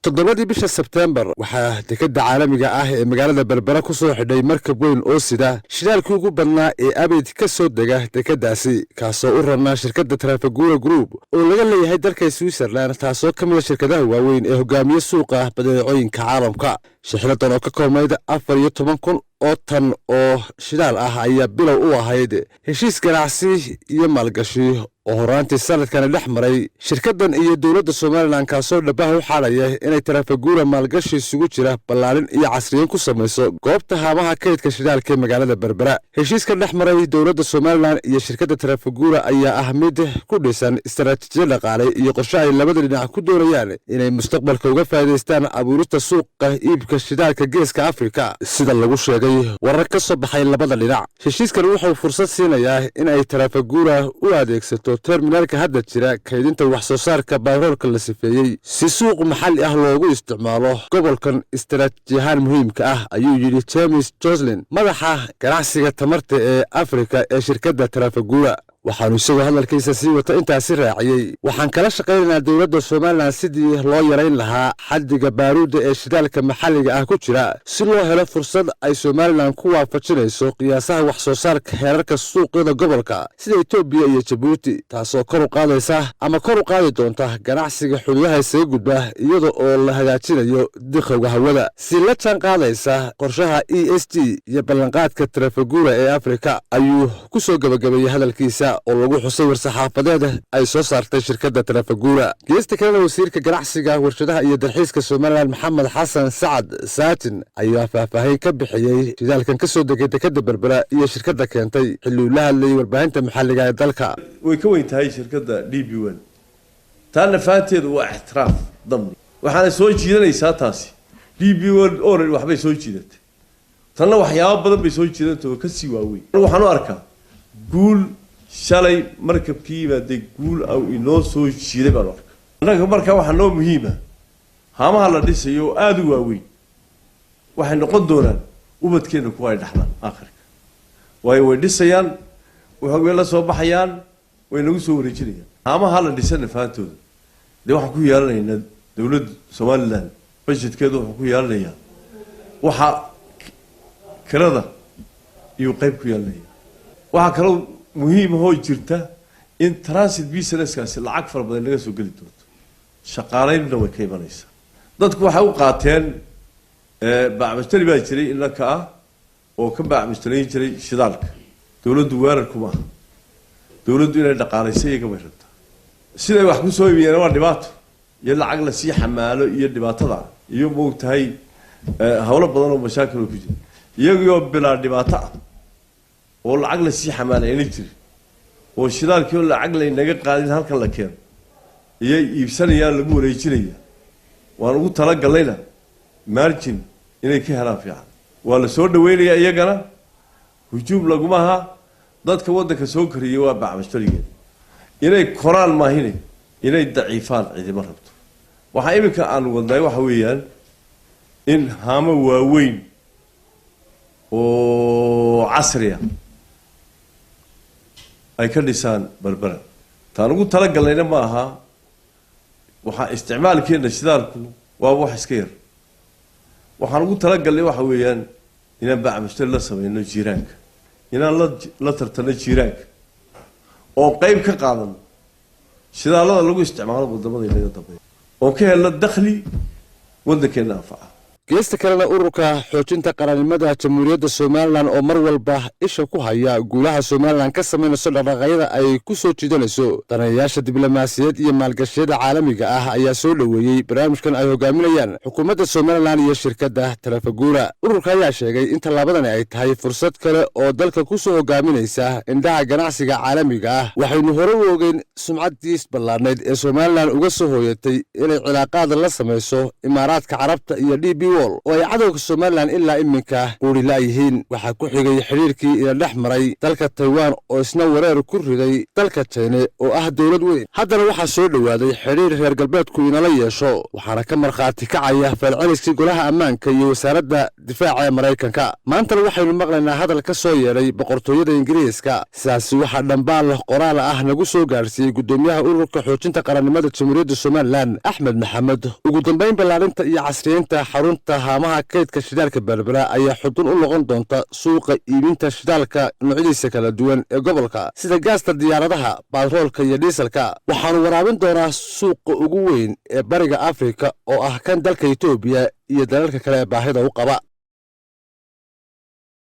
toddobadii bisha Sebtembar waxaa dekada caalamiga ah ee magaalada Berbera ku soo xidhay markab weyn oo sida shidaalkii ugu badnaa ee abid ka soo dega dekadaasi kaasoo u ranaa shirkadda Trafigura Group oo laga leeyahay dalka Switzerland taasoo ka mid ah shirkadaha waaweyn ee hogaamiya suuqa badeecooyinka caalamka. Shixnadan oo ka koobnayd 14,000 oo tan oo shidaal ah ayaa bilow u ahayd heshiis ganacsi iyo maalgashi oo horaantii sanadkan dhex maray shirkaddan iyo dowladda Soomaaliland kaasoo dhabaha u xaalaya inay Trafigura maalgashi isugu jira ballaarin iyo casriyeyn ku samayso goobta haamaha kaydka shidaalka ee magaalada Berbera. Heshiiska dhex maray dowladda Soomaaliland iyo shirkadda Trafigura ayaa ah mid ku dhisan istaraatiijiyad dhaqaale iyo qorshe ay labada dhinac ku doonayaan inay mustaqbalka uga faa'iideystaan abuurista suuqa iibka shidaalka geeska Afrika sida lagu sheegay warar ka soo baxay labada dhinac. Heshiiskan wuxuu fursad siinayaa in ay Trafigura u adeegsato terminalka hadda jira kaydinta wax soo saarka baaroolka la sifeeyay si suuq maxalli ah loogu isticmaalo gobolkan istaraatiijiyahan muhiimka ah, ayuu yidhi James Joslin, madaxa ganacsiga tamarta ee Afrika ee shirkadda Trafigura. waxaanu isagoo hadalkiisa sii wata intaasi raaciyay waxaan kala shaqaynaynaa dowladda Soomaaliland sidii loo yareyn lahaa xaddiga baaruudda ee shidaalka maxalliga ah ku jira si loo helo fursad ay Soomaaliland ku waafajinayso qiyaasaha wax soo saarka heerarka suuqyada gobolka sida Itoobiya iyo Djibouti, taasoo kor u qaadi doonta ganacsiga xuduudaha isaga gudba iyada oo la hagaajinayo dikhowga hawada si la jaan qaadaysa qorshaha ESG iyo ballanqaadka Trafigura ee Afrika, ayuu ku soo gabagabeeyay hadalkiisa oo lagu xusay war-saxaafadeed ay soo saartay shirkadda Trafigura. Geesta kale wasiirka ganacsiga, warshadaha iyo dalxiiska Soomaaliland Maxamed Xasan Sacad Saatin ayaa faahfaahin ka bixiyay shidaalkan ka soo degay dekada Berbera iyo shirkadda keentay xilli la hadlayay warbaahinta maxalliga ee dalka. way ka weyn tahay shirkadda DB1 taana faanteedu waa ixtiraaf dambi waxaana soo jiidanaysaa taasi DB1 oo waxbay soo jiidatay tanna waxyaabo badan bay soo jiidatay ka sii waaweyn. waxaan u arkaa guul shalay markabkii baaday guul aw inoo soo jiiday baan arkaa. annaga markaa waxa noo muhiim ah haamaha la dhisayo aad u waaweyn waxay noqon doonaan ubadkeena kuwa ay dhaxlaan aakhirka way dhisayaan waxay la soo baxayaan way nagu soo wareejinayaan. haamaha la dhisana faantooda de waxa ku yeelanaynaa dowladda Soomaaliland budgetkeedu waxa ku yeelanayaa waxa kirada iyo qayb ku yeelanaya. waxa kale muhiim oo jirta in transit businesskaasi lacag fara badan laga soo gali doonto shaqaaleynna way ka imanaysaa. dadku waxay u qaateen bacmistari baa jiray in la ka oo ka bacmistareyn jiray shidaalka dowladdu weerar kuma aha dowladdu inay dhaqaalayso iyaga way rabtaa siday wax ku soo iibiyeen waa dhibaato iyo lacag la sii xamaalo iyo dhibaatada iyo moogtahay hawlo badan oo mashaakil ku jira iyagoo bilaa dhibaato ah oo lacag la sii xamaalayna jiri oo shidaalkii oo lacag la inaga qaadin halkan la keen iyay iibsanayaan lagu wareejinaya waan ugu tala galayna margin inay ka helaan fiican waa la soo dhaweynaya iyagana hujuum laguma aha dadka waddanka soo kariyay waa bacmistarigeed inay koraan maahine inay daciifaan cidima rabto. waxaa iminka aan wadnay waxa weeyaan in haamo waaweyn oo casriya ay ka dhisaan Berbera. taan ugu tala galayna ma aha waxa isticmaalkeena shidaalku waa wax iska yar. waxaan ugu tala galay waxa weeyaan inaan bacmistari la sameeyno jiiraanka inaan la tartano jiiraanka oo qayb ka qaadan shidaalada lagu isticmaalo wadamada inaga dambeeya oo ka helo dakhli waddankeena anfaca. geesta kalena ururka xoojinta qaranimada jamhuuriyadda Soomaaliland oo mar walba isha ku haya guulaha Soomaaliland ka sameynayso dhaqaaqyada ay ku soo jiidanayso daneeyaasha diblomaasiyadeed iyo maalgashiyada caalamiga ah ayaa soo dhaweeyay barnaamijkan ay hogaaminayaan xukuumadda Soomaaliland iyo shirkadda Trafigura. ururka ayaa sheegay in talaabadan ay tahay fursad kale oo dalka ku soo hogaaminaysa indhaha ganacsiga caalamiga ah. waxaynu hore u ogeyn sumcadiis ballaarneyd ee Soomaaliland uga soo hooyatay inay cilaaqaad la samayso Imaaraadka Carabta iyo DB wall oo ay cadowga Somaliland ilaa iminka quuri laayihiin. Waxaa ku xigay xiriirkii ila dhex maray dalka Taiwan oo isna weerar ku riday dalka China oo ah dawlad weyn. haddana waxaa soo dhawaaday xiriir reer galbeedku inala yeesho, waxaana ka markhaati kacaya falceliskii golaha ammaanka iyo wasaaradda difaaca ee Maraykanka. maantana waxaynu maqlaynaa hadal ka soo yeedhay boqortooyada Ingiriiska. sidaasi waxaa dhambaal qoraal ah nagu soo gaarsiiyey gudoomiyaha ururka xoojinta qarannimada Jamhuuriyadda Somaliland Axmed Maxamed. ugu dambeyn ballaarinta iyo casriyeynta xarunta haamaha kaydka shidaalka Berbera ayaa xudun u noqon doonta suuqa iibinta shidaalka noocyadiisa kala duwan ee gobolka sida gaasta diyaaradaha, baatroolka iyo diiselka. waxaanu waraabin doonaa suuqa ugu weyn ee bariga Afrika oo ah kan dalka Itoobiya iyo dalalka kale ee baahida u qaba.